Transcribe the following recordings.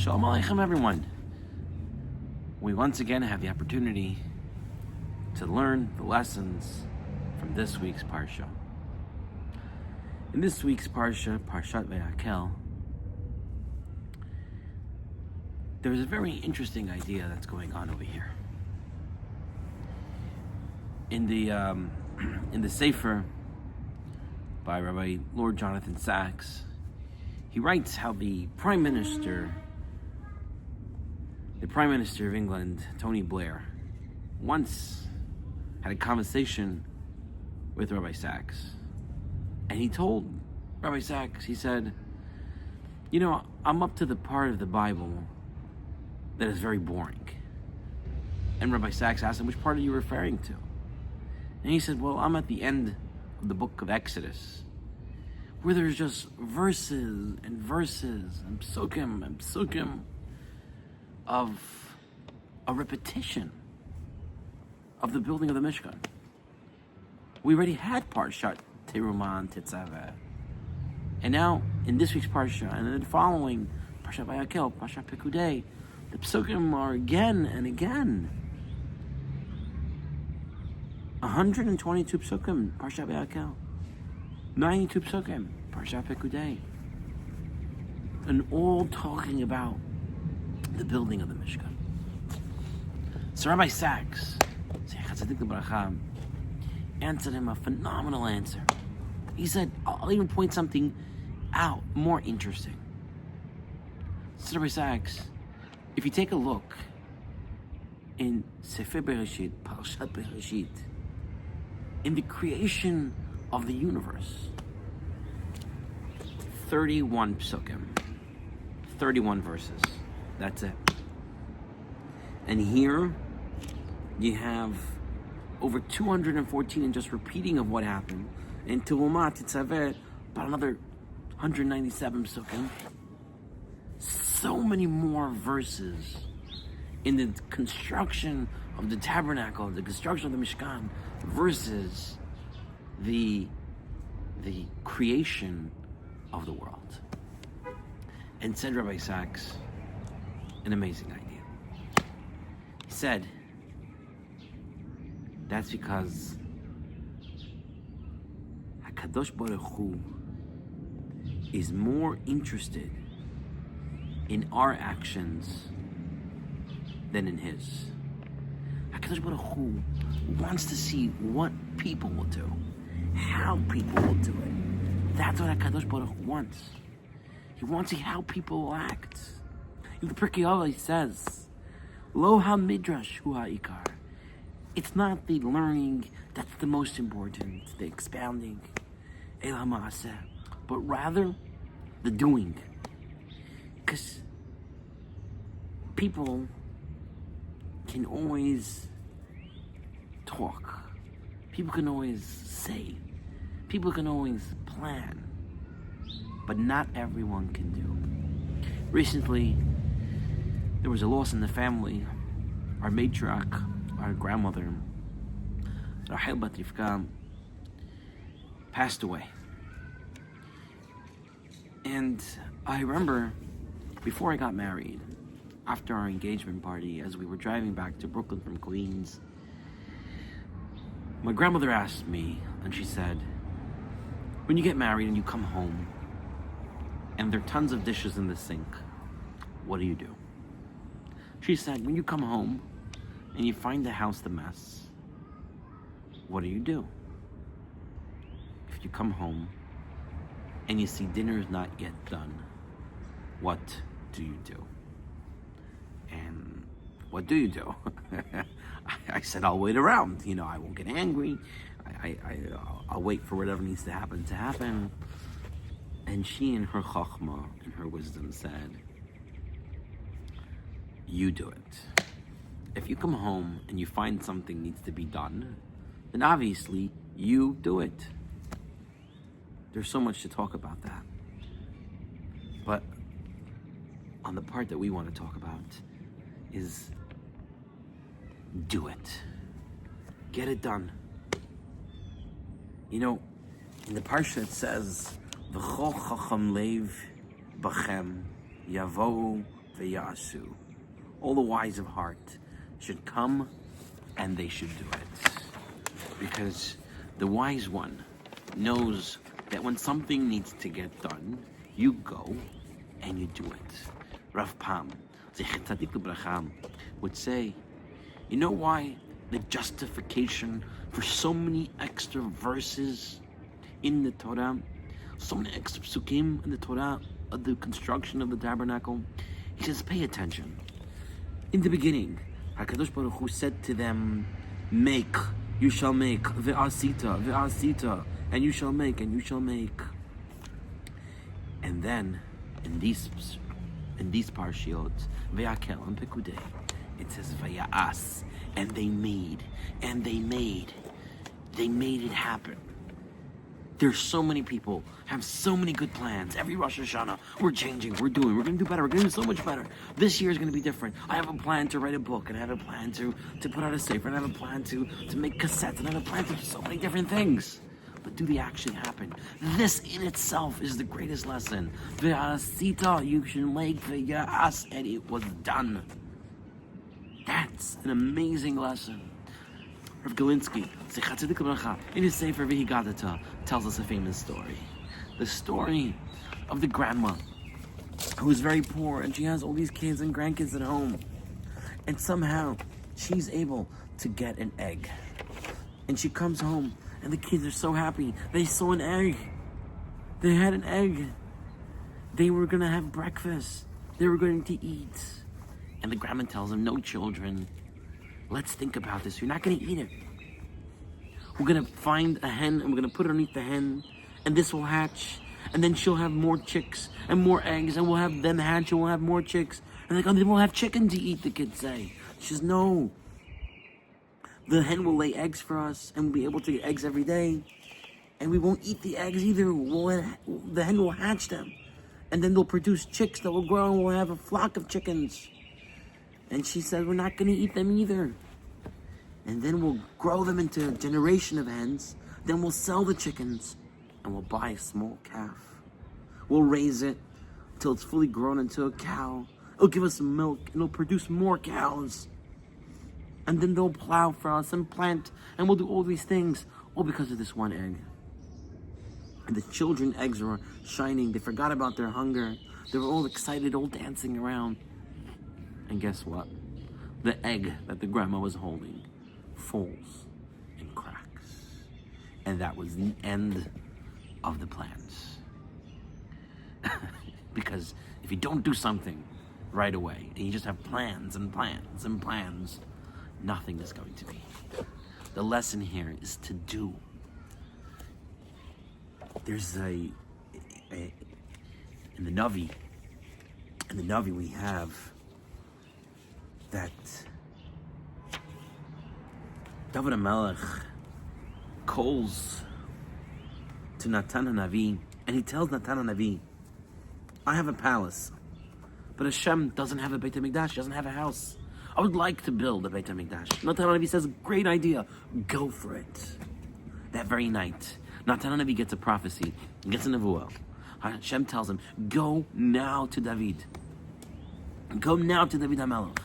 Shalom Aleichem, everyone. We once again have the opportunity to learn the lessons from this week's Parsha. In this week's Parsha, Parshat Vayakhel, there's a very interesting idea that's going on over here. In the Sefer by Rabbi Lord Jonathan Sacks, he writes how the Prime Minister of England, Tony Blair, once had a conversation with Rabbi Sacks. And he told Rabbi Sacks, he said, you know, I'm up to the part of the Bible that is very boring. And Rabbi Sacks asked him, which part are you referring to? And he said, well, I'm at the end of the book of Exodus, where there's just verses and verses and psukim of a repetition of the building of the Mishkan. We already had Parshat Terumah and Tetzaveh. And now, in this week's Parsha, and in the following, Parshat Vayakhel, Parshat Pekudei, the psukim are again and again. 122 psukim, Parshat Vayakhel. 92 psukim, Parshat Pekudei. And all talking about the building of the Mishkan. So Rabbi Sacks, answered him a phenomenal answer. He said, I'll even point something out more interesting. So Rabbi Sacks, if you take a look in Sefer Bereshit, Parshat Bereshit, in the creation of the universe, 31 psukim, 31 verses. That's it. And here you have over 214 in just repeating of what happened. And Terumah, Tetzaveh, about another 197 psukim. So many more verses in the construction of the tabernacle, the construction of the Mishkan, versus the creation of the world. And said Rabbi Sacks, an amazing idea. He said, that's because HaKadosh Baruch Hu is more interested in our actions than in his. HaKadosh Baruch Hu wants to see what people will do, how people will do it. That's what HaKadosh Baruch Hu wants. He wants to see how people will act. In the Pirkei Avos says, Lo ha-midrash hu ha-ikar. It's not the learning that's the most important, the expounding, El ha-ma'aseh, but rather the doing. Because people can always talk. People can always say. People can always plan. But not everyone can do. Recently, there was a loss in the family. Our matriarch, our grandmother, Rachel Bat Rivka, passed away. And I remember, before I got married, after our engagement party, as we were driving back to Brooklyn from Queens, my grandmother asked me, and she said, when you get married and you come home, and there are tons of dishes in the sink, what do you do? She said, when you come home and you find the house a mess, what do you do? If you come home and you see dinner is not yet done, what do you do? And what do you do? I said, I'll wait around. You know, I won't get angry. I'll wait for whatever needs to happen. And she, in her chachma, in her wisdom, said, you do it. If you come home and you find something needs to be done, then obviously you do it. There's so much to talk about that. But on the part that we want to talk about is do it. Get it done. You know, in the Parsha it says, V'chol chacham lev bachem yavohu ve'yasu. All the wise of heart should come and they should do it. Because the wise one knows that when something needs to get done, you go and you do it. Rav Pam, Zecher Tzadik L'Bracha, would say, you know why the justification for so many extra verses in the Torah, so many extra psukim in the Torah of the construction of the tabernacle? He says, pay attention. In the beginning, HaKadosh Baruch Hu said to them, make, you shall make, ve'asita, and you shall make, and you shall make. And then, in these parshiot, Vayakhel and Pekudei, it says Vaya'as, and they made it happen. There's so many people have so many good plans. Every Rosh Hashanah, we're changing, we're going to do better, we're going to do so much better. This year is going to be different. I have a plan to write a book, and I have a plan to put out a sefer, and I have a plan to make cassettes, and I have a plan to do so many different things. But do they actually happen? This in itself is the greatest lesson. Ve'asita, you should make ve'ya'as, and it was done. That's an amazing lesson. Rav Galinsky, in his Sefer V'Higadata, tells us a famous story. The story of the grandma who is very poor, and she has all these kids and grandkids at home. And somehow, she's able to get an egg. And she comes home, and the kids are so happy. They saw an egg. They had an egg. They were going to have breakfast. They were going to eat. And the grandma tells them, no, children, let's think about this. You're not going to eat it. We're going to find a hen, and we're going to put it underneath the hen, and this will hatch, and then she'll have more chicks and more eggs, and we'll have them hatch, and we'll have more chicks. And like, oh, then we'll have chicken to eat, the kids say. She says, no. The hen will lay eggs for us, and we'll be able to get eggs every day, and we won't eat the eggs either. The hen will hatch them, and then they'll produce chicks that will grow, and we'll have a flock of chickens. And she said, we're not going to eat them either. And then we'll grow them into a generation of hens. Then we'll sell the chickens, and we'll buy a small calf. We'll raise it until it's fully grown into a cow. It'll give us some milk, and it'll produce more cows. And then they'll plow for us and plant, and we'll do all these things, all because of this one egg. And the children's eggs were shining. They forgot about their hunger. They were all excited, all dancing around. And guess what? The egg that the grandma was holding falls and cracks. And that was the end of the plans. Because if you don't do something right away, and you just have plans and plans and plans, nothing is going to be. The lesson here is to do. There's in the Navi we have that David HaMelech calls to Natan HaNavi, and he tells Natan HaNavi, I have a palace, but Hashem doesn't have a Beit HaMikdash, he doesn't have a house. I would like to build a Beit HaMikdash. Natan HaNavi says, great idea, go for it. That very night, Natan HaNavi gets a prophecy, gets a nevuah. Hashem tells him, go now to David. Go now to David HaMelech.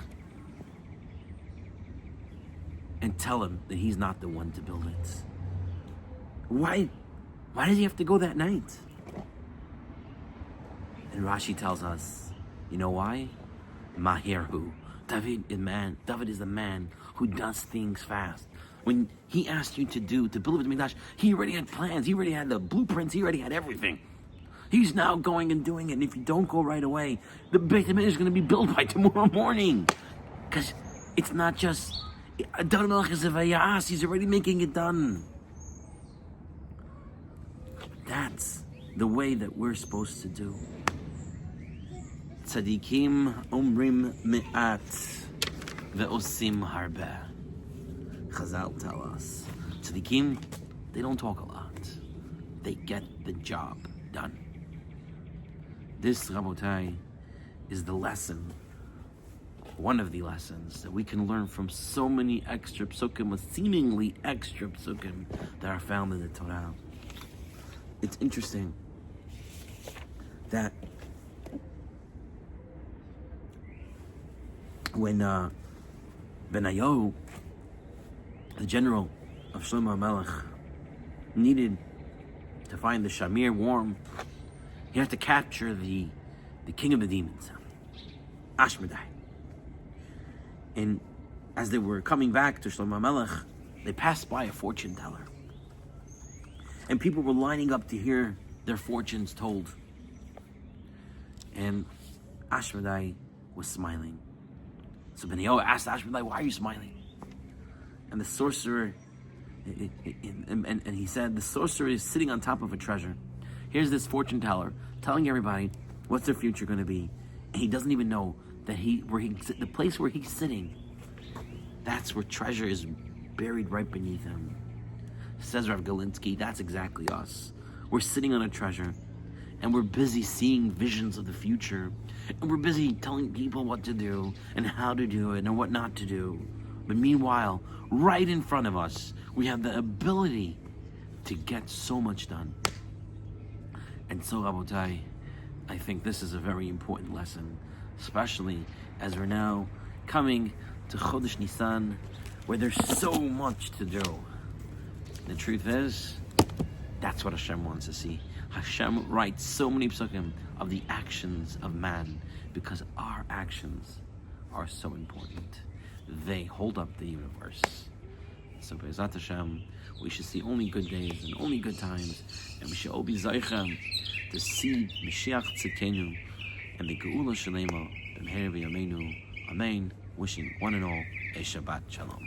And tell him that he's not the one to build it. Why does he have to go that night? And Rashi tells us, you know why? Mahirhu. David is the man who does things fast. When he asked you to build the Mikdash, he already had plans, he already had the blueprints, he already had everything. He's now going and doing it, and if you don't go right away, the Beit HaMikdash is going to be built by tomorrow morning. Because it's not just David HaMelech is a vayas, he's already making it done. That's the way that we're supposed to do. Tzadikim omrim me'at ve'osim harbe. Chazal tell us, tzadikim, they don't talk a lot. They get the job done. This, Rabotai, is the lesson, one of the lessons that we can learn from so many extra psukim, with seemingly extra psukim that are found in the Torah. It's interesting that when Benayo, the general of Shlomo HaMelech, needed to find the Shamir warm, he had to capture the king of the demons, Ashmedai. And as they were coming back to Shlomo HaMelech, they passed by a fortune teller. And people were lining up to hear their fortunes told. And Ashmedai was smiling. So Benayo asked Ashmedai, "Why are you smiling?" And the sorcerer, and he said, "The sorcerer is sitting on top of a treasure. Here's this fortune teller telling everybody what's their future going to be, and he doesn't even know that the place where he's sitting, that's where treasure is buried right beneath him." Says Rav Galinsky, that's exactly us. We're sitting on a treasure, and we're busy seeing visions of the future, and we're busy telling people what to do and how to do it and what not to do. But meanwhile, right in front of us, we have the ability to get so much done. And so, Rabotai, I think this is a very important lesson, especially as we're now coming to Chodesh Nisan, where there's so much to do. The truth is, that's what Hashem wants to see. Hashem writes so many psukim of the actions of man because our actions are so important. They hold up the universe. So Be'ezrat Hashem, we should see only good days and only good times, and we should all be Zaycha to see Mashiach Tzidkenu and the Geula Shalema B'mher V'Yameinu. Amen. Wishing one and all a Shabbat Shalom.